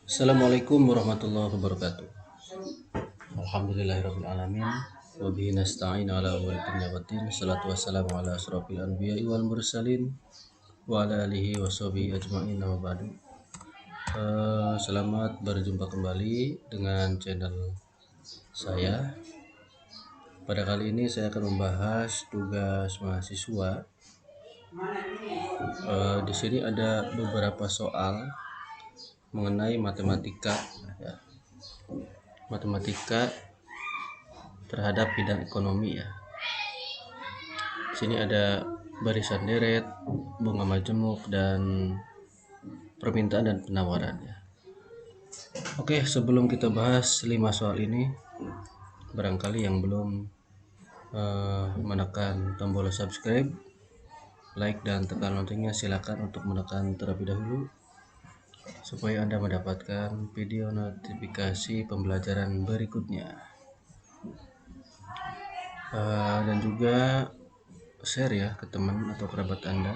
Assalamualaikum warahmatullahi wabarakatuh. Alhamdulillahirrabbilalamin. Wabihi nasta'in ala umuri dunya waddin. Salatu wassalamu ala asrafil anbiya'i wal mursalin wa ala alihi wa sahbihi ajma'in wa ba'du. Selamat berjumpa kembali dengan channel saya. Pada kali ini saya akan membahas tugas mahasiswa. Di sini ada beberapa soal mengenai matematika ya. Matematika terhadap bidang ekonomi ya. Di sini ada barisan deret, bunga majemuk, dan permintaan dan penawaran ya. Oke, sebelum kita bahas 5 soal ini, barangkali yang belum menekan tombol subscribe, like, dan tekan loncengnya, silakan untuk menekan terlebih dahulu supaya Anda mendapatkan video notifikasi pembelajaran berikutnya. Dan juga share ya ke teman atau kerabat Anda.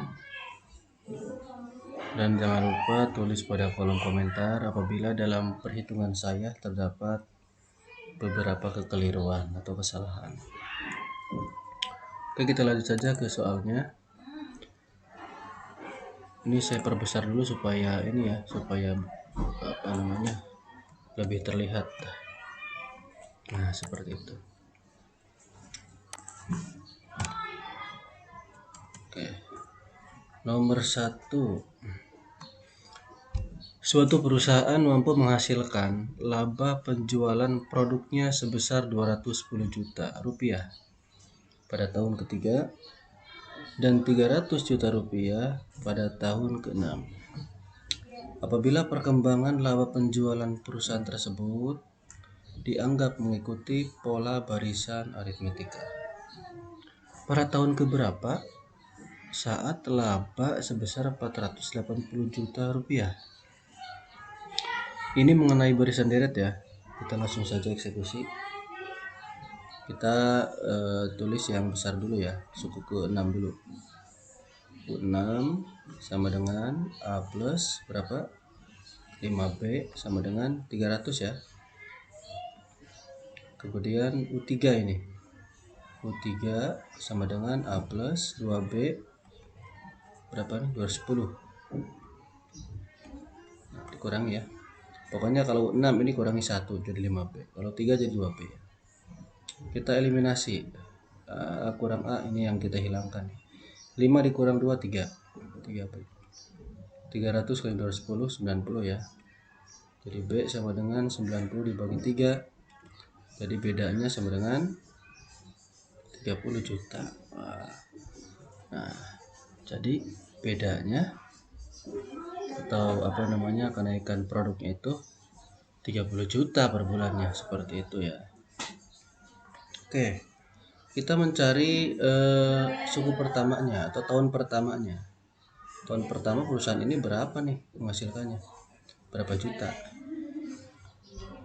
Dan jangan lupa tulis pada kolom komentar apabila dalam perhitungan saya terdapat beberapa kekeliruan atau kesalahan. Oke, kita lanjut saja ke soalnya. Ini saya perbesar dulu supaya lebih terlihat. Nah, seperti itu. Oke. Nomor 1. Suatu perusahaan mampu menghasilkan laba penjualan produknya sebesar 210 juta rupiah pada tahun ketiga dan 300 juta rupiah pada tahun ke-6. Apabila perkembangan laba penjualan perusahaan tersebut dianggap mengikuti pola barisan aritmetika. Pada tahun keberapa saat laba sebesar 480 juta rupiah? Ini mengenai barisan deret ya. Kita langsung saja eksekusi. Kita tulis yang besar dulu ya, suku ke-6 dulu. 6 sama dengan A plus berapa? 5B sama dengan 300 ya. Kemudian U3 ini. U3 sama dengan A plus 2B berapa nih? 210. Dikurangi ya. Pokoknya kalau 6 ini kurangi 1 jadi 5B. Kalau 3 jadi 2B. Kita eliminasi. A kurang A ini yang kita hilangkan. 5 dikurang 2 3. 3B. 300 kali 210 90 ya. Jadi B sama dengan 90 dibagi 3. Jadi bedanya sama dengan 30 juta. Nah, jadi bedanya atau kenaikan produknya itu 30 juta per bulannya, seperti itu ya. Oke, kita mencari suku pertamanya atau tahun pertamanya. Tahun pertama perusahaan ini berapa nih menghasilkannya? Berapa juta?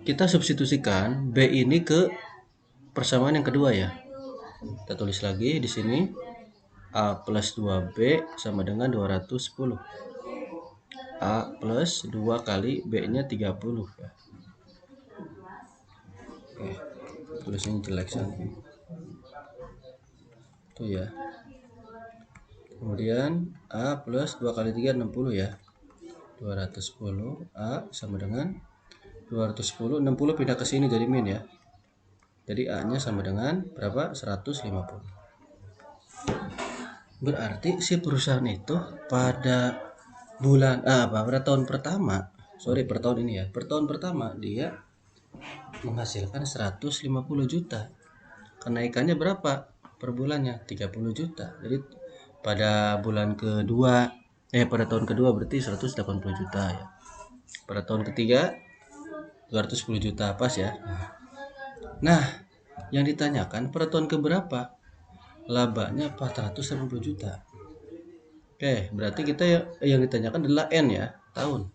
Kita substitusikan B ini ke persamaan yang kedua ya. Kita tulis lagi di sini A plus 2B sama dengan 210. A plus 2 kali B-nya 30 ya. Oke, tulisnya jelek sekali. Itu ya. Kemudian A plus 2 kali 3 60 ya. 210 A sama dengan 210, 60 pindah ke sini jadi min ya. Jadi A-nya sama dengan berapa? 150. Berarti si perusahaan itu pada tahun pertama, per tahun ini ya. Per tahun pertama dia menghasilkan 150 juta. Kenaikannya berapa? Per bulannya 30 juta. Jadi pada tahun kedua berarti 180 juta ya. Pada tahun ketiga 210 juta pas ya. Nah, yang ditanyakan pada tahun keberapa? Labanya 480 juta. Oke, berarti kita yang ditanyakan adalah N ya, tahun.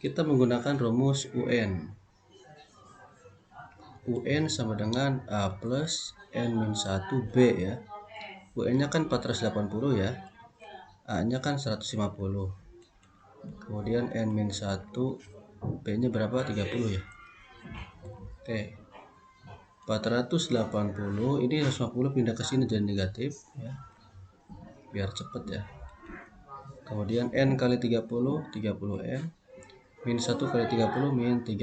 Kita menggunakan rumus UN. UN sama dengan A plus N-1B ya. UN-nya kan 480 ya. A-nya kan 150. Kemudian N-1 B nya berapa? 30 ya. Oke, 480 ini 150 pindah ke sini jadi negatif ya, biar cepet ya. Kemudian N kali 30 N, min 1 kali 30 min 30.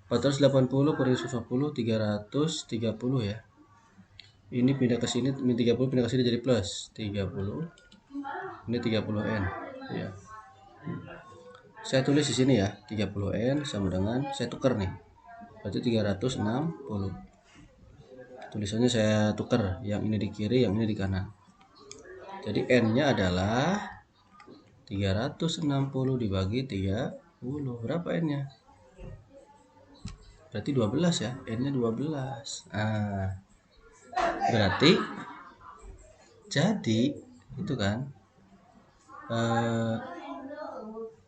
480 per 150 330 ya. Ini pindah ke sini min 30 pindah ke sini jadi plus 30. Ini 30 N ya. Saya tulis di sini ya, 30 N sama dengan saya tukar nih. Berarti 360. Tulisannya saya tukar, yang ini di kiri, yang ini di kanan. Jadi N-nya adalah 360 dibagi 30. Berapa N-nya? Berarti 12 ya. N-nya 12. Nah, berarti jadi itu kan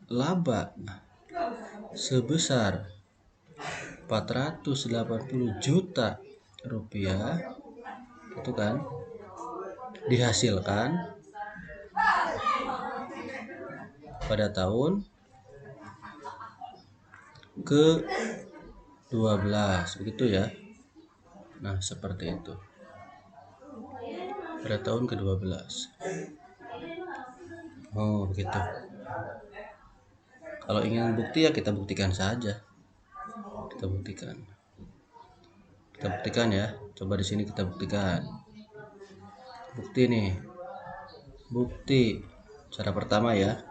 laba sebesar 480 juta rupiah itu kan dihasilkan pada tahun ke-12 begitu ya. Nah, seperti itu. Pada tahun ke-12. Oh, begitu. Kalau ingin bukti ya kita buktikan saja. Kita buktikan ya. Coba di sini kita buktikan. Bukti nih. Bukti. Cara pertama ya.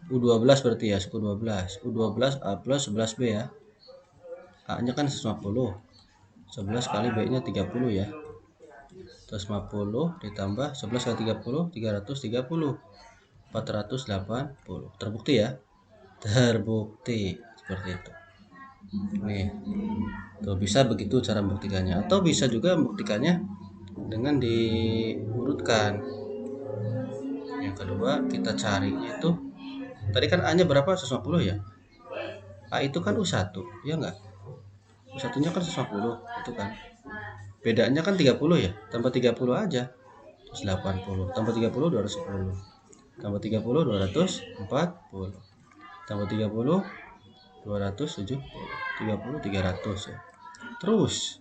U12 berarti ya, suku 12. U12 A plus 11B ya. A-nya kan 150. 11 kali B-nya 30 ya. 150 ditambah 11 kali 30, 330. 480. Terbukti ya? Terbukti seperti itu. Nih. Tuh, bisa begitu cara membuktikannya, atau bisa juga membuktikannya dengan diurutkan. Yang kedua, kita cari itu tadi kan A-nya berapa? 150 ya. A itu kan U1, ya enggak? U1-nya kan 150, itu kan. Bedanya kan 30 ya. Tambah 30 aja. 180. Tambah 30 210. Tambah 30 240. Tambah 30 270. 30 300 ya. Terus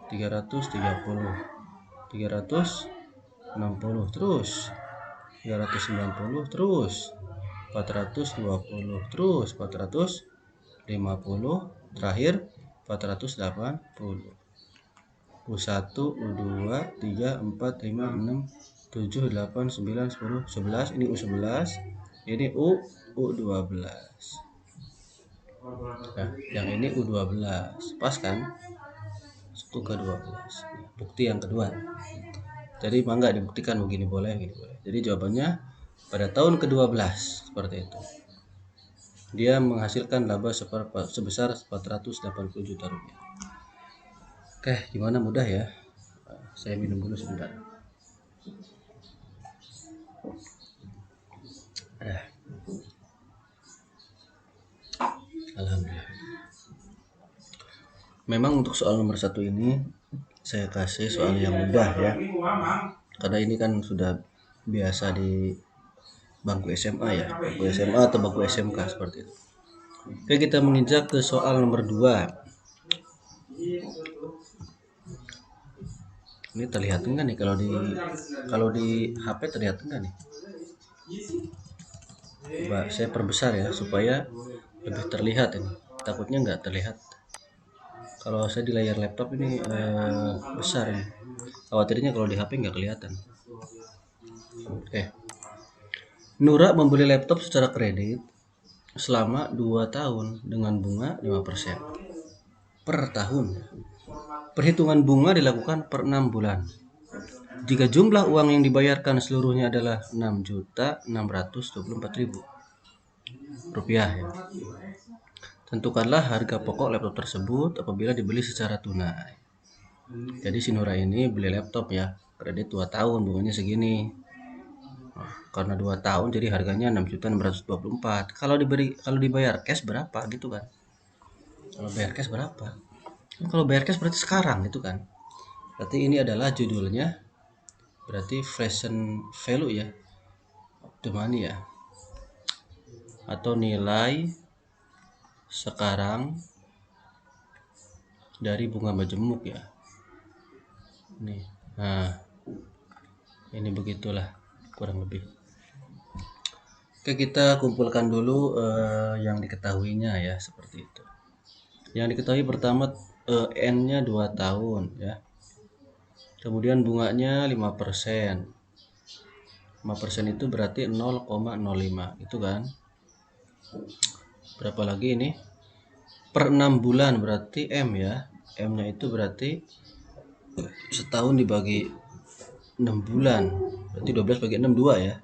330. 360 terus 390 terus 420 terus 450 terakhir 480. U1, U2, 3, 4, 5, 6, 7, 8, 9, 10, 11. Ini U11. Ini U12. Nah, yang ini U12. Pas kan? Suku ke-12. Bukti yang kedua. Jadi mangga dibuktikan begini boleh, gini boleh. Jadi jawabannya pada tahun ke-12 seperti itu. Dia menghasilkan laba sebesar 480 juta rupiah. Oke, gimana, mudah ya? Saya minum dulu sebentar. Alhamdulillah. Memang untuk soal nomor 1 ini saya kasih soal yang mudah ya. Karena ini kan sudah biasa di bangku SMA ya, bangku SMA atau bangku SMK seperti itu. Oke, kita menginjak ke soal nomor 2. Ini terlihat enggak nih kalau di HP terlihat enggak nih? Coba saya perbesar ya supaya lebih terlihat ini. Takutnya enggak terlihat. Kalau saya di layar laptop ini besar nih. Khawatirnya kalau di HP enggak kelihatan. Oke. Nura membeli laptop secara kredit selama 2 tahun dengan bunga 5% per tahun. Perhitungan bunga dilakukan per 6 bulan. Jika jumlah uang yang dibayarkan seluruhnya adalah 6.624.000 rupiah ya. Tentukanlah harga pokok laptop tersebut apabila dibeli secara tunai. Jadi si Nura ini beli laptop ya, kredit 2 tahun bunganya segini. Nah, karena 2 tahun jadi harganya 6.624. Kalau dibayar cash berapa gitu kan? Kalau bayar cash berapa? Kalau bayar cash berarti sekarang gitu kan. Berarti ini adalah judulnya berarti present value ya. The money ya. atau nilai sekarang dari bunga majemuk ya. Nih, nah ini begitulah kurang lebih. Oke, kita kumpulkan dulu yang diketahuinya ya, seperti itu. Yang diketahui pertama N-nya 2 tahun ya. Kemudian bunganya 5%. 5% itu berarti 0,05 itu kan. Berapa lagi ini? Per 6 bulan berarti M ya. M-nya itu berarti setahun dibagi 6 bulan. Berarti 12 bagi 6 2 ya.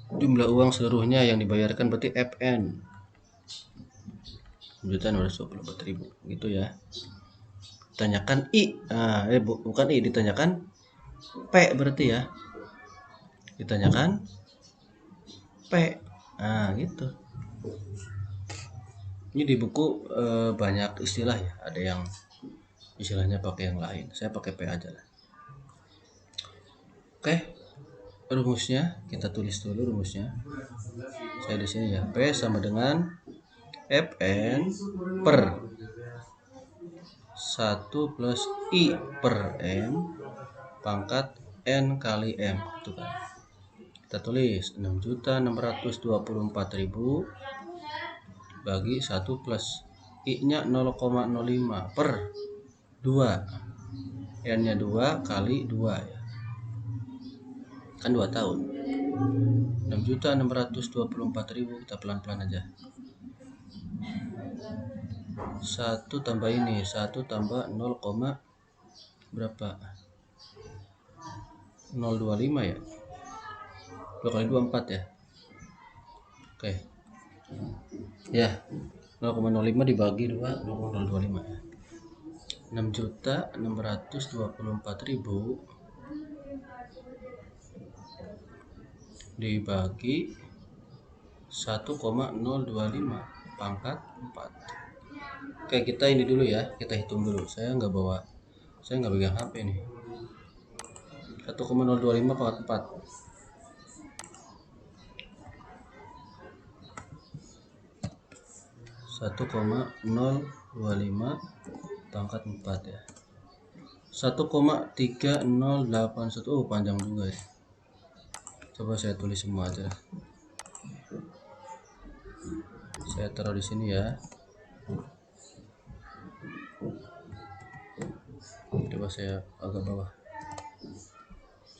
Jumlah uang seluruhnya yang dibayarkan berarti FN 1.224.000 gitu ya. Ditanyakan I, bukan I, ditanyakan P berarti ya. Ditanyakan P, gitu. Ini di buku banyak istilah ya. Ada yang istilahnya pakai yang lain. Saya pakai P aja lah. Oke, rumusnya kita tulis dulu rumusnya. Saya di sini ya. P sama dengan Fn per 1 plus I per M pangkat N kali M itu kan. Kita tulis 6.624.000 bagi 1 plus I nya 0,05 per 2, N nya 2 kali 2 ya, kan 2 tahun. 6.624.000 kita pelan-pelan aja. 1 tambah ini, 1 tambah 0, berapa? 0,25 ya. 2 kali 2 4 ya. Oke. Ya. 0,05 dibagi 2 0,025 ya. 6.624.000 dibagi 1,025 pangkat 4. Oke, kita ini dulu ya, kita hitung dulu. Saya nggak pegang HP nih. 1,025 pangkat 4. 1,025 pangkat 4 ya. 1,3081. Oh, panjang juga ya. Coba saya tulis semua aja. Saya taruh di sini ya. Coba saya agak bawah.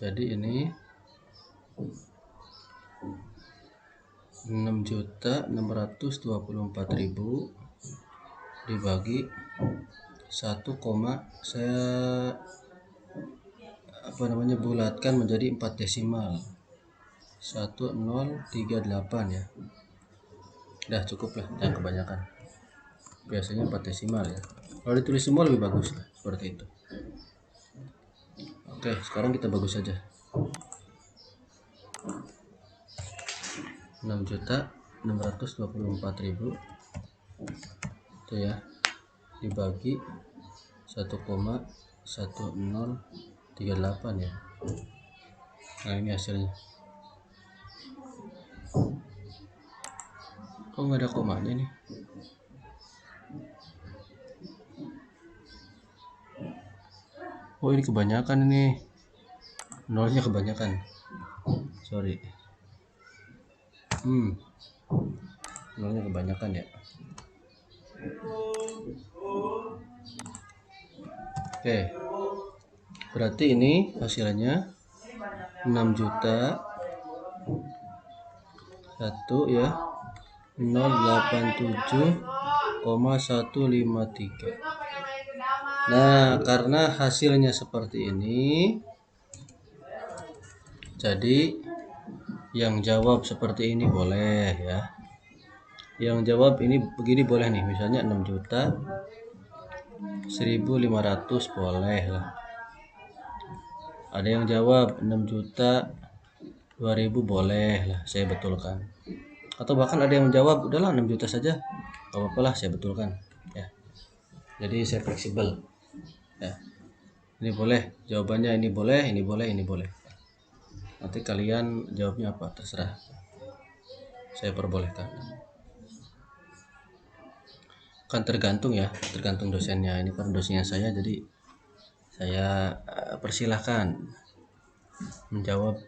Jadi ini 6.624.000 dibagi 1, saya bulatkan menjadi 4 desimal. 1038 ya. Udah cukup lah, jangan kebanyakan. Biasanya 4 desimal ya. Kalau ditulis semua lebih bagus lah, seperti itu. Oke, sekarang kita bagus saja. 6.624.000 itu ya, dibagi 1,1038 ya. Nah, ini hasilnya. Kok nggak ada komanya nih? Oh, ini kebanyakan ini. Nolnya kebanyakan. Sorry. Nolnya kebanyakan ya. Oke. Berarti ini hasilnya 6 juta 1 ya 087,153. Nah, karena hasilnya seperti ini, jadi yang jawab seperti ini boleh ya. Yang jawab ini begini boleh nih, misalnya 6.1.500 boleh lah. Ada yang jawab 6.002.000 boleh lah, saya betulkan. Atau bahkan ada yang jawab udahlah 6 juta saja, gak apa-apa lah, saya betulkan ya. Jadi saya fleksibel ya. Ini boleh, jawabannya ini boleh, ini boleh, ini boleh. Nanti kalian jawabnya apa terserah. saya perbolehkan. Kan tergantung ya, tergantung dosennya. Ini kan dosennya saya, jadi saya persilahkan menjawab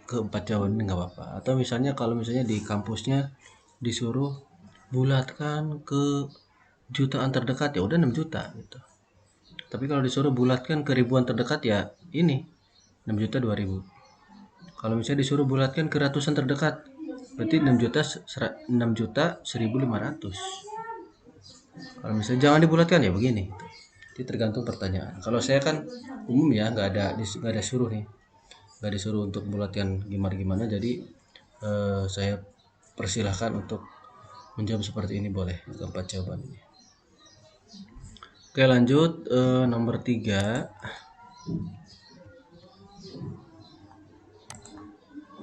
keempat jawaban ini nggak apa-apa. Atau misalnya kalau misalnya di kampusnya disuruh bulatkan ke jutaan terdekat, ya udah 6 juta gitu. Tapi kalau disuruh bulatkan ke ribuan terdekat, ya ini 6 juta 2000. Kalau misalnya disuruh bulatkan ke ratusan terdekat, berarti 6 juta 1500. Kalau misalnya jangan dibulatkan, ya begini. Itu tergantung pertanyaan. Kalau saya kan umum ya, nggak ada suruh nih, nggak disuruh untuk bulatkan gimana, jadi saya persilahkan untuk menjawab seperti ini, boleh keempat jawaban ini. Oke, lanjut nomor 3.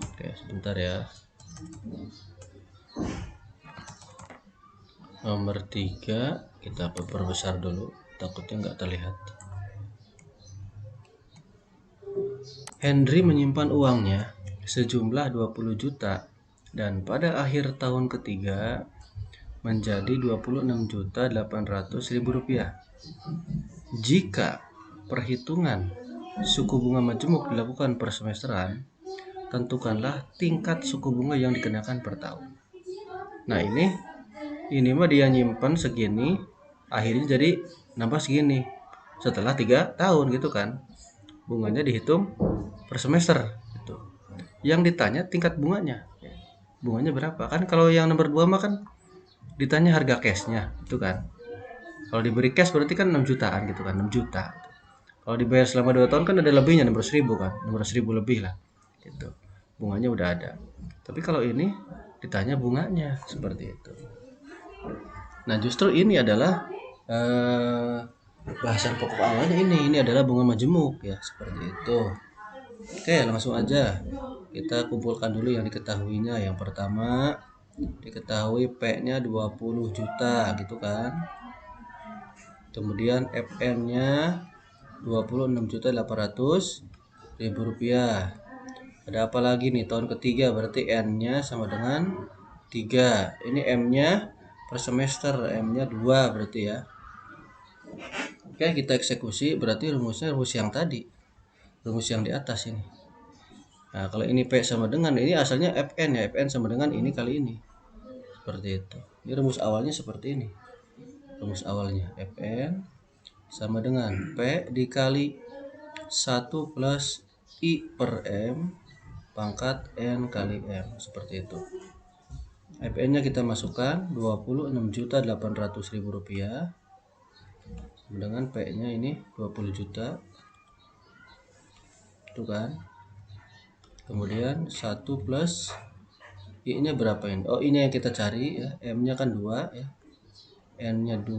Oke, sebentar ya. Nomor 3 kita perbesar dulu, takutnya nggak terlihat. Henry menyimpan uangnya sejumlah 20 juta dan pada akhir tahun ketiga menjadi 26.800.000 rupiah. Jika perhitungan suku bunga majemuk dilakukan per semesteran, tentukanlah tingkat suku bunga yang dikenakan per tahun. Nah, ini mah dia nyimpan segini, akhirnya jadi nambah segini setelah 3 tahun gitu kan. Bunganya dihitung per semester gitu. Yang ditanya tingkat bunganya. Bunganya berapa? Kan kalau yang nomor 2 mah kan ditanya harga cashnya itu kan. Kalau diberi cash berarti kan 6 jutaan gitu kan, 6 juta. Kalau dibayar selama 2 tahun kan ada lebihnya 600.000 kan, 600.000 lebih lah gitu. Bunganya udah ada. Tapi kalau ini ditanya bunganya seperti itu. Nah, justru ini adalah bahasan pokok awalnya ini adalah bunga majemuk ya, seperti itu. Oke, langsung aja kita kumpulkan dulu yang diketahuinya. Yang pertama diketahui P-nya 20 juta gitu kan. Kemudian FN-nya 26.800.000 rupiah. Ada apa lagi nih, tahun ketiga berarti N-nya sama dengan 3. Ini M-nya per semester, M-nya 2 berarti ya. Oke, kita eksekusi, berarti rumusnya rumus yang tadi, rumus yang di atas ini. Nah, kalau ini P sama dengan, ini asalnya Fn ya, Fn sama dengan ini kali ini, seperti itu. Ini rumus awalnya seperti ini, rumus awalnya Fn sama dengan P dikali 1 plus I per M pangkat N kali M, seperti itu. Fn nya kita masukkan 26.800.000 rupiah sama dengan P nya ini 20 juta itu kan. Kemudian 1 plus I nya berapa ini? Oh, ini yang kita cari ya. M nya kan 2 ya, N nya 2,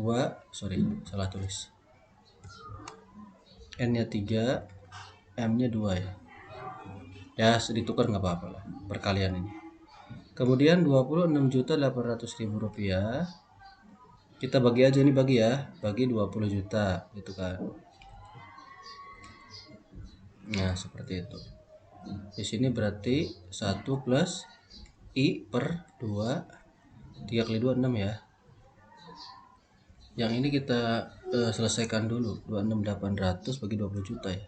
sorry salah tulis, N nya 3, M nya 2 ya. Ya ditukar nggak apa-apa lah, perkalian ini. Kemudian 26.800.000 rupiah kita bagi aja, ini bagi ya, bagi 20 juta gitu kan. Nah, seperti itu. Di sini berarti 1 plus I per 2, 3 kali 2 6 ya. Yang ini kita selesaikan dulu. 26.800 bagi 20 juta ya,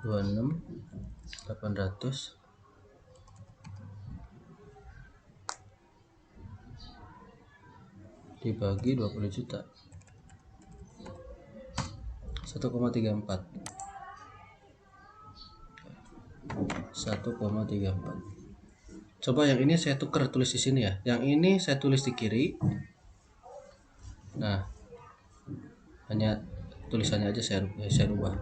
26.800 dibagi 20 juta, 1,34. 1,34. Coba yang ini saya tukar tulis di sini ya. Yang ini saya tulis di kiri. Nah, hanya tulisannya aja saya rubah.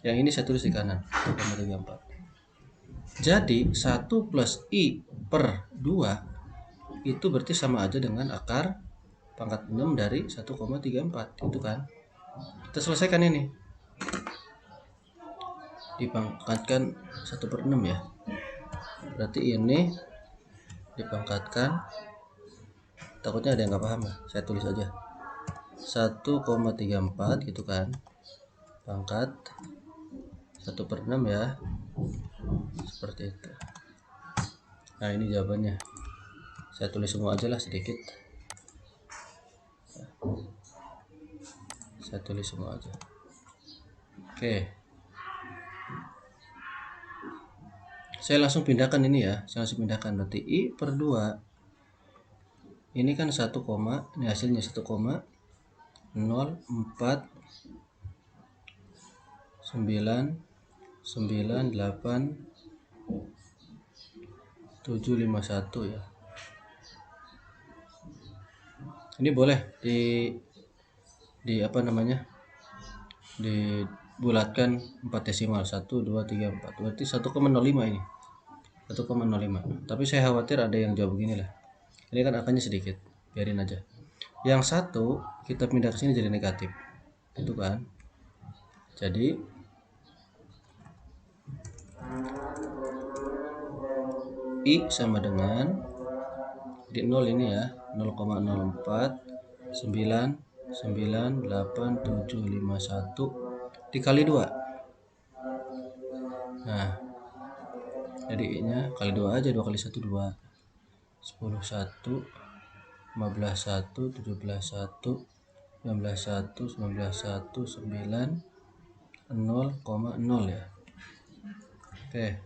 Yang ini saya tulis di kanan, 1,34. Jadi 1 plus I per 2 itu berarti sama aja dengan akar pangkat 6 dari 1,34 itu kan. Kita selesaikan ini. Dipangkatkan 1 per 6 ya. Berarti ini dipangkatkan, takutnya ada yang nggak paham ya, saya tulis aja 1,34 gitu kan, pangkat 1/6 ya, seperti itu. Nah ini jawabannya, saya tulis semua aja lah sedikit, saya tulis semua aja. Oke, saya langsung pindahkan ini ya, saya langsung pindahkan. Berarti I/2 ini kan 1, ini hasilnya 1,0499751 ya. Ini boleh di apa namanya, dibulatkan 4 desimal, 1 2 3 4, berarti 1,05 ini, 1,05. Tapi saya khawatir ada yang jawab begini lah, ini kan angkanya sedikit, biarin aja. Yang 1 kita pindah ke sini jadi negatif, itu kan. Jadi I sama dengan di 0 ini ya, 0,04998751 dikali 2. Nah, jadi I nya kali 2 aja, 2 kali 1 2, 10 1, 15 1, 17 1, 19 1, 19 1, 9, 0,0 ya. Oke,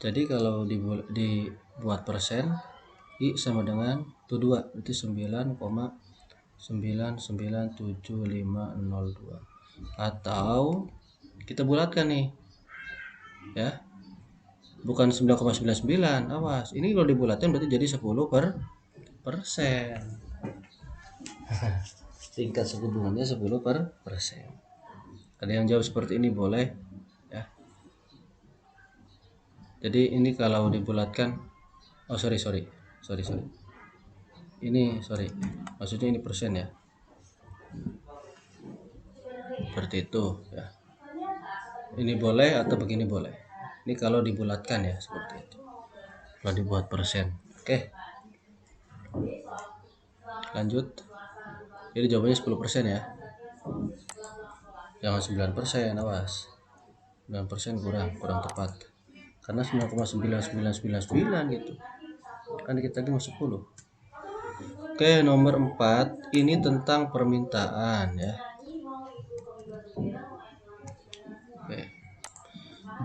jadi kalau dibuat persen, I sama dengan 2, berarti 9,9975002. Atau kita bulatkan nih ya, bukan 9,99, awas, ini kalau dibulatkan berarti jadi 10%. Tingkat suku bunganya 10%. Ada yang jawab seperti ini boleh ya. Jadi ini kalau dibulatkan, oh sorry, ini maksudnya ini persen ya, seperti itu ya. Ini boleh atau begini boleh, ini kalau dibulatkan ya, seperti itu kalau dibuat persen. Oke, lanjut. Jadi jawabannya 10% ya, jangan 9%, awas, 9% kurang tepat, karena 9,9999 gitu kan, dikit lagi mau 10. Oke, nomor 4 ini tentang permintaan ya. Oke.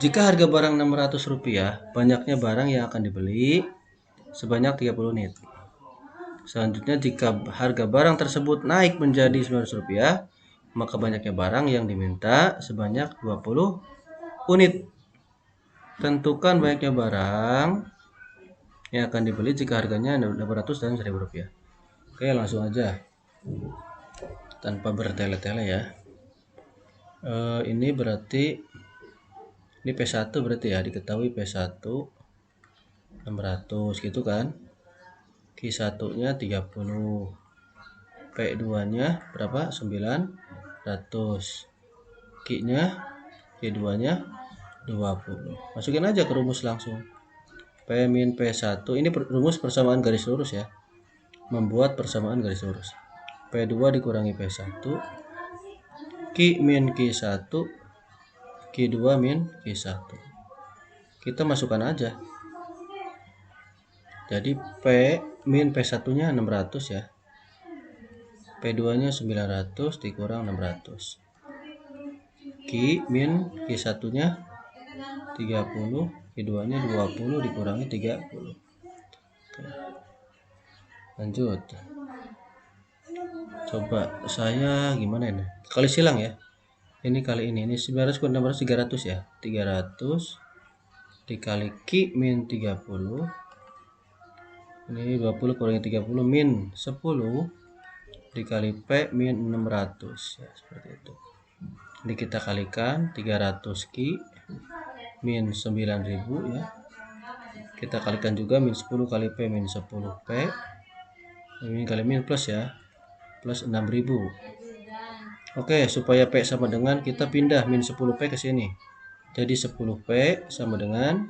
Jika harga barang Rp600, banyaknya barang yang akan dibeli sebanyak 30 unit. Selanjutnya, jika harga barang tersebut naik menjadi Rp900, maka banyaknya barang yang diminta sebanyak 20 unit. Tentukan banyaknya barang yang akan dibeli jika harganya Rp800 dan Rp1.000. Oke, langsung aja tanpa bertele-tele ya. Ini berarti ini P1 berarti ya, diketahui P1 600 gitu kan. Q1 nya 30, P2 nya berapa, 900, Q nya 20. Masukin aja ke rumus langsung, P min P1, ini rumus persamaan garis lurus ya, membuat persamaan garis lurus. P2 dikurangi P1, Q min Q1, Q2 min Q1. Kita masukkan aja. Jadi P min P1 nya 600 ya, P2 nya 900 dikurang 600, Q min Q1 nya 30, Q2 nya 20 dikurangi 30. Oke. Lanjut, coba saya gimana ini, kali silang ya, ini kali ini 900 kurang 600 300 ya, 300 dikali Q min 30, ini 20 kurangi 30 min 10 dikali P min 600 ya, seperti itu. Ini kita kalikan 300 Q min 9000 ya, kita kalikan juga min 10 kali P min 10 P, ini kali min plus ya, plus 6000. Oke, supaya P sama dengan, kita pindah min 10 P ke sini, jadi 10 P sama dengan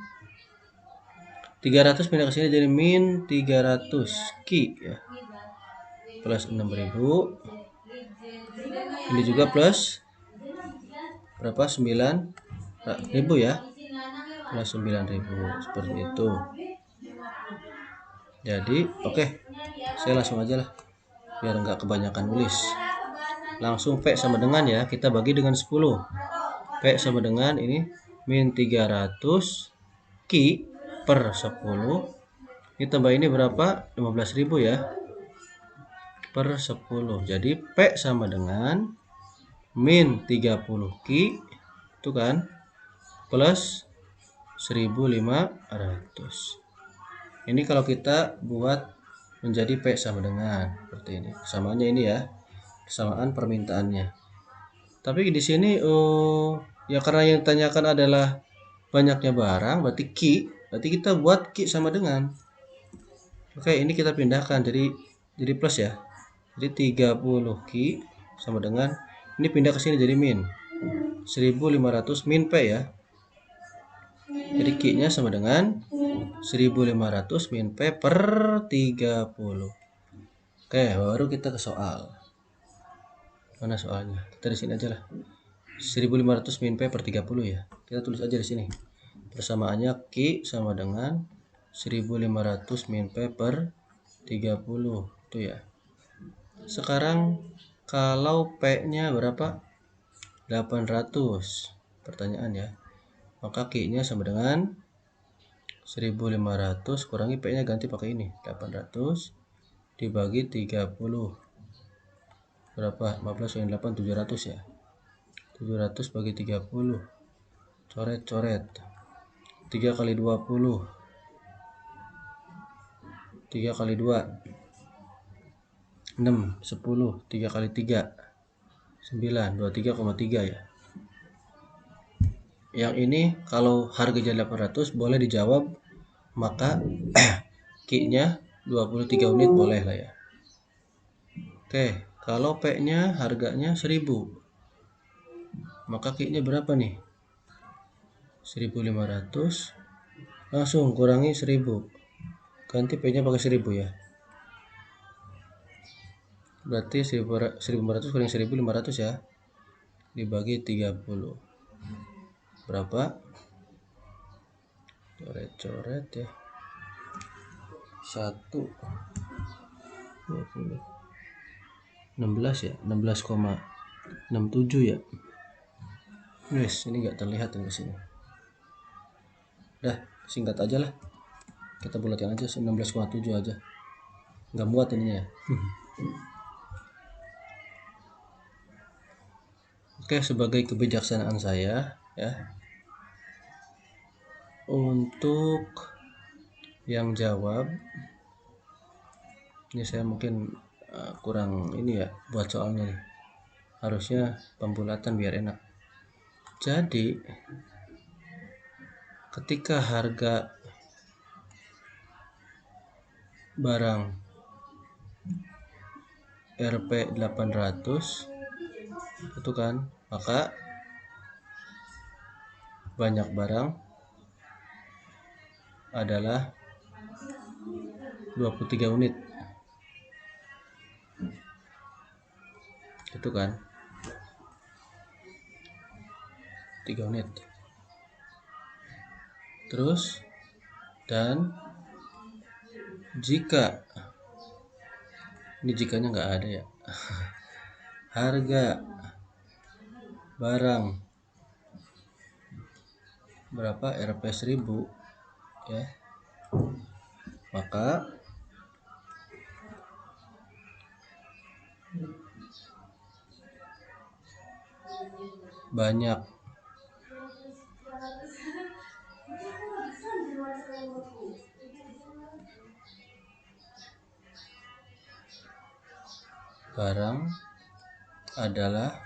300 pindah ke sini jadi min 300 Q ya, plus 6000, ini juga plus berapa, 9000 ribu ya, plus 9.000 seperti itu. Jadi oke, saya langsung aja lah biar nggak kebanyakan nulis. Langsung P sama dengan ya, kita bagi dengan 10. P sama dengan ini min 300 Ki per 10. Ini tambah ini berapa? 15.000 ya, per 10. Jadi P sama dengan min 30 Ki itu kan, plus 1.500. Ini kalau kita buat menjadi P sama dengan seperti ini. Kesamaannya ini ya, kesamaan permintaannya. Tapi di sini ya karena yang ditanyakan adalah banyaknya barang, berarti Ki, berarti kita buat Ki sama dengan. Oke, ini kita pindahkan jadi plus ya. Jadi 30 Ki sama dengan, ini pindah ke sini jadi min 1.500 min P ya. Jadi Ki-nya sama dengan 1.500 min P per 30. Oke, baru kita ke soal. Mana soalnya? Kita di sini aja lah. 1.500 min P per 30 ya. Kita tulis aja di sini. Persamaannya Ki sama dengan 1.500 min P per 30. Itu ya. Sekarang kalau P-nya berapa? 800. Pertanyaan ya. Maka Ki-nya sama dengan 1.500 kurangi P-nya ganti pakai ini. 800 dibagi 30. Berapa? 15 kali 8, 700 ya. 700 bagi 30. Coret-coret. 3 kali 20. 3 kali 2. 6, 10. 3 kali 3. 9, 23,3 ya. Yang ini kalau harganya 800 boleh dijawab, maka Ki-nya 23 unit boleh lah ya. Oke, kalau P-nya harganya 1000, maka Ki-nya berapa nih? 1.500. Langsung kurangi 1000. Ganti P-nya pakai 1000 ya. Berarti 1.500 kurangi 1.500 ya. Dibagi 30. Berapa? Coret-coret ya. 1 20 16 ya, 16,67 ya. Yes, ini nggak terlihat di sini. Dah, singkat aja lah. Kita bulatkan aja 16,7 aja. Nggak muat ininya ya. Oke, sebagai kebijaksanaan saya ya, untuk yang jawab ini saya mungkin kurang ini ya buat soalnya nih. Harusnya pembulatan biar enak. Jadi ketika harga barang Rp 800 itu kan, maka banyak barang adalah 23 unit. Itu kan 3 unit. Terus dan jika ini jikanya nggak ada ya. Harga barang berapa? Rp 1000 ya. Maka banyak barang adalah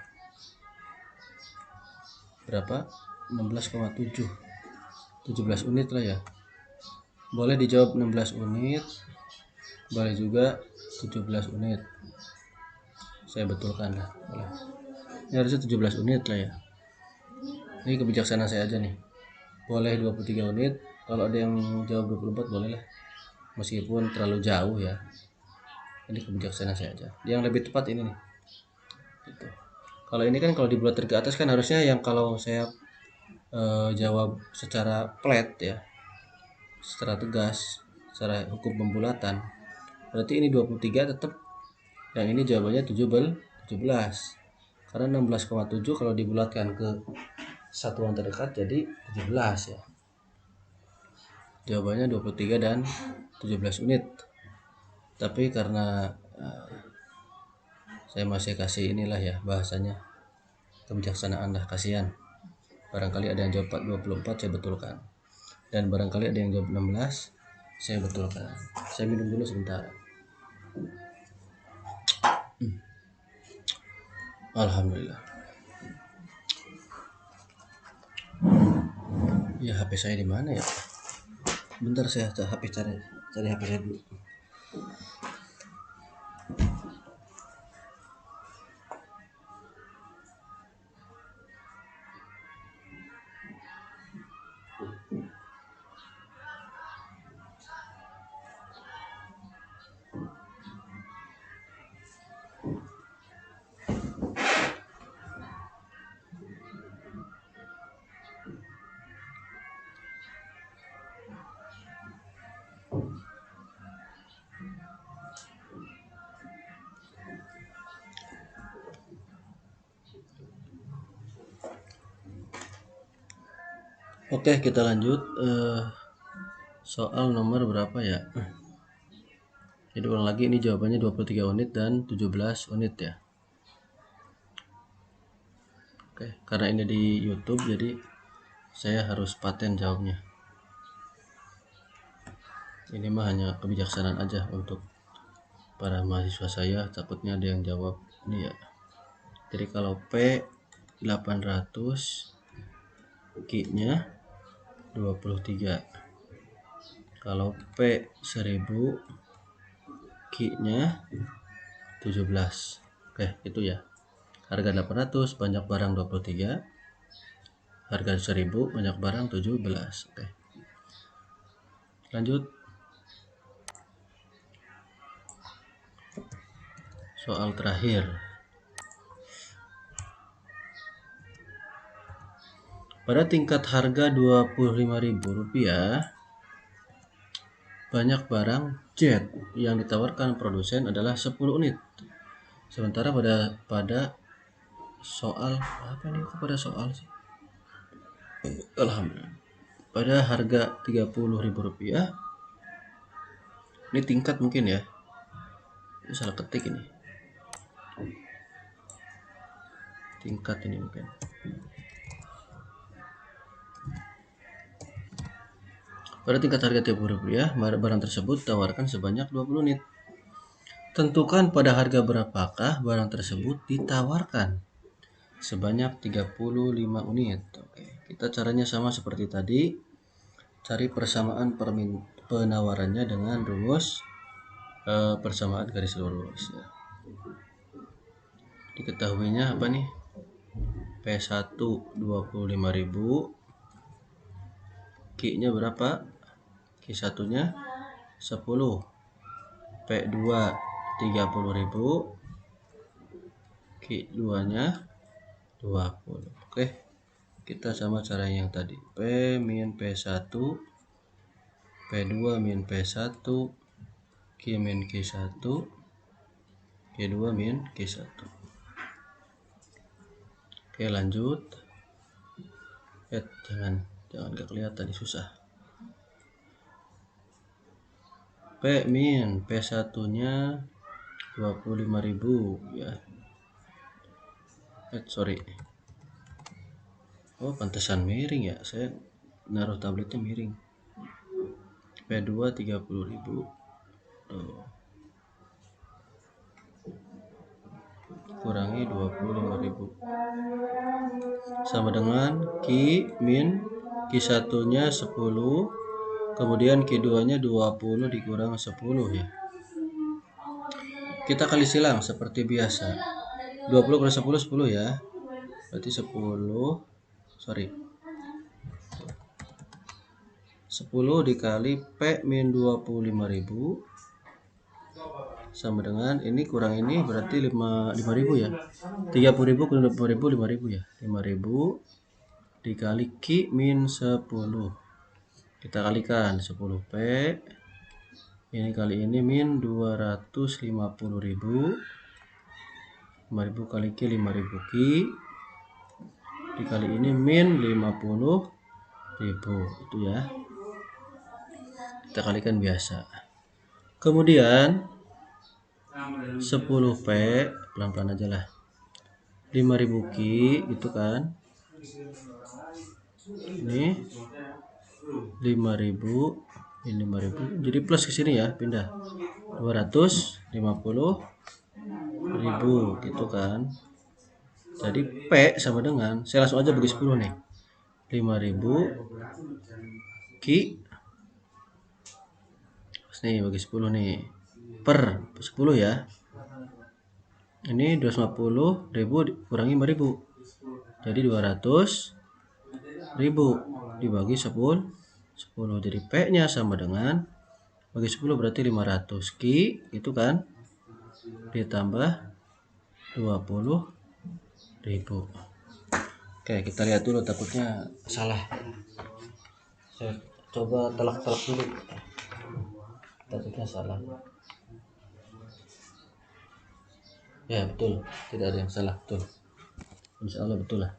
berapa? 16,7, 17 unit lah ya. Boleh dijawab 16 unit, boleh juga 17 unit. Saya betulkan lah, boleh. Ini harusnya 17 unit lah ya. Ini kebijaksanaan saya aja nih. Boleh 23 unit, kalau ada yang jawab 24 boleh lah. Meskipun terlalu jauh ya. Ini kebijaksanaan saya aja. Yang lebih tepat ini nih. Gitu. Kalau ini kan kalau dibulat ke atas kan harusnya yang kalau saya jawab secara flat ya, secara tegas, secara hukum pembulatan, berarti ini 23 tetap, yang ini jawabannya 17, karena 16,7 kalau dibulatkan ke satuan terdekat jadi 17 ya. Jawabannya 23 dan 17 unit. Tapi karena saya masih kasih inilah ya bahasanya, kebijaksanaan lah, kasihan. Barangkali ada yang jawab 24, saya betulkan. Dan barangkali ada yang jawab 16, saya betulkan. Saya minum dulu sebentar. Alhamdulillah. Ya, HP saya di mana ya? Bentar, saya cari HP saya dulu. Oke, kita lanjut. Soal nomor berapa ya? Jadi ulang lagi, ini jawabannya 23 unit dan 17 unit ya. Oke, karena ini di YouTube jadi saya harus paten jawabnya. Ini mah hanya kebijaksanaan aja untuk para mahasiswa saya, takutnya ada yang jawab ini ya. Jadi kalau P 800, Q-nya 23. Kalau P 1000, Q-nya 17. Oke, itu ya. Harga 800, banyak barang 23. Harga 1000, banyak barang 17. Oke. Lanjut. Soal terakhir. Pada tingkat harga Rp25.000, banyak barang Z yang ditawarkan produsen adalah 10 unit. Sementara pada soal apa nih? Pada soal sih. Alhamdulillah. Pada harga Rp30.000, ini tingkat mungkin ya. Ini salah ketik ini. Tingkat ini mungkin. Pada tingkat harga Rp30.000, barang tersebut ditawarkan sebanyak 20 unit. Tentukan pada harga berapakah barang tersebut ditawarkan sebanyak 35 unit. Oke, kita caranya sama seperti tadi. Cari persamaan penawarannya dengan rumus persamaan garis lurus ya. Diketahuinya apa nih? P1 25.000, Q-nya berapa? Q1 nya 10, P2 30.000, Q2 nya 20. Oke, kita sama cara yang tadi. P min P1, P2 min P1, Q min Q1, Q2 min Q1. Oke, lanjut. Jangan gak kelihatan, susah. P min P1 nya 25.000 ya. Sorry. Oh, pantesan miring ya, saya naruh tabletnya miring. P2 30.000. Kurangi 25.000 sama dengan Q min Q1 nya 10, kemudian Q2 nya 20 dikurang 10 ya. Kita kali silang seperti biasa. 20 kali 10 10 ya. Berarti 10 dikali P min 25.000 sama dengan ini kurang ini berarti 5.000 ya. 30.000 kurang 20.000 5.000 ya. 5.000 dikali Q min 10. Kita kalikan 10P. Ini kali ini min 250.000. 5.000 kali Q 5.000 Q. Dikali ini min 50.000. Itu ya. Kita kalikan biasa. Kemudian 10P, pelan-pelan aja lah. 5.000 Q itu kan. Ini 5.000, ini 5.000. Jadi plus ke sini ya, pindah. 250.000 gitu kan. Jadi P sama dengan, saya langsung aja bagi 10 nih. 5.000 Q nih bagi 10 nih per 10 ya. Ini 250.000 kurangi 5.000. Jadi 200.000 dibagi 10. Jadi P-nya sama dengan bagi 10 berarti 500 Q gitu kan. Ditambah 20.000. Oke, kita lihat dulu, takutnya salah. Saya coba telak-telak dulu. Takutnya salah. Ya betul, tidak ada yang salah, betul. Insya Allah betul lah.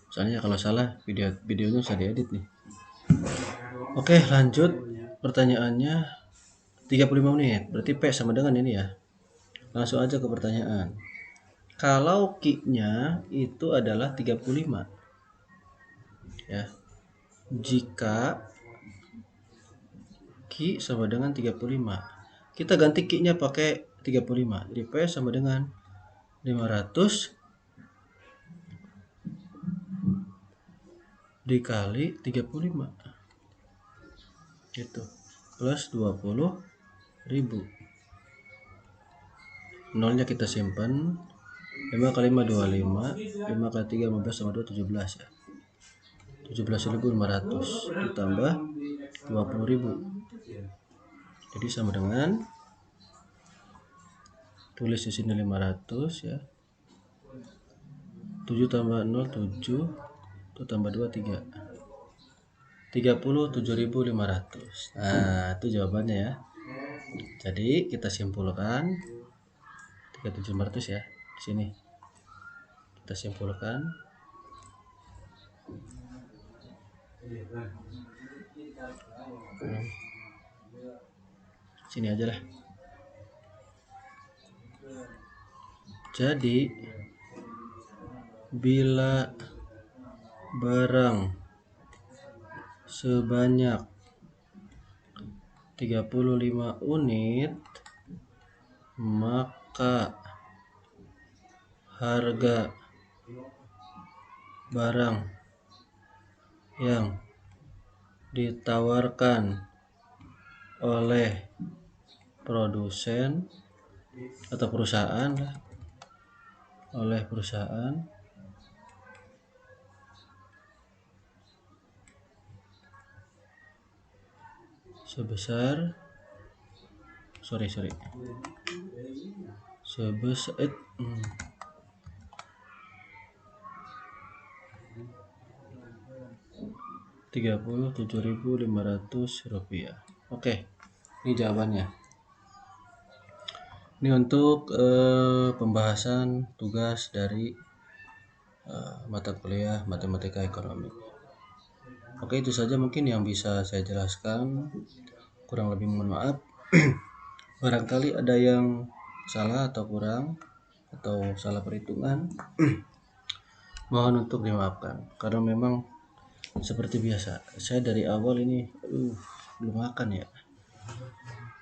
Soalnya kalau salah videonya bisa diedit nih. Oke, lanjut. Pertanyaannya 35 menit. Berarti P sama dengan ini ya. Langsung aja ke pertanyaan. Kalau Q-nya itu adalah 35. Ya. Jika Q sama dengan 35. Kita ganti Q-nya pakai 35. Jadi P sama dengan 500 dikali 35. Gitu. Plus 20.000. Nolnya kita simpan. 5 kali 5 25. 5 kali 3 15 sama 2 17 ya. 17.500 ditambah 20.000. Jadi sama dengan, tulis di sini 500 ya. 7 tambah 0 7, 2 tambah 2 3. 37.500. Nah, itu jawabannya ya. Jadi kita simpulkan 37.500 ya. Di sini kita simpulkan sini aja lah. Jadi bila barang sebanyak 35 unit, maka harga barang yang ditawarkan oleh produsen atau perusahaan lah, oleh perusahaan sebesar sebesar 37.500 rupiah. Oke, ini jawabannya. Ini untuk pembahasan tugas dari mata kuliah Matematika Ekonomi. Oke, itu saja mungkin yang bisa saya jelaskan. Kurang lebih mohon maaf. Barangkali ada yang salah atau kurang atau salah perhitungan. Mohon untuk dimaafkan. Karena memang seperti biasa, saya dari awal ini belum makan ya.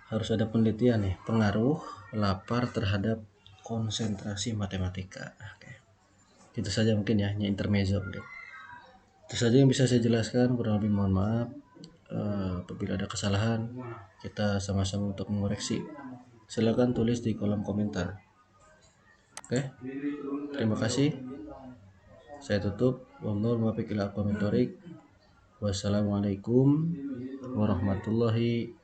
Harus ada penelitian nih, pengaruh lapar terhadap konsentrasi matematika. Oke. Itu saja mungkin ya, hanya intermezzo. Itu saja yang bisa saya jelaskan, kurang lebih mohon maaf. Apabila ada kesalahan, kita sama-sama untuk mengoreksi. Silakan tulis di kolom komentar. Oke. Terima kasih. Saya tutup. Wassalamualaikum warahmatullahi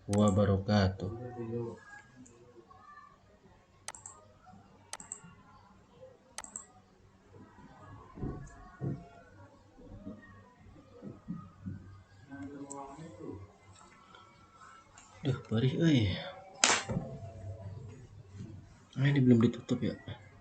wabarakatuh. Duh, perih, ini belum ditutup ya.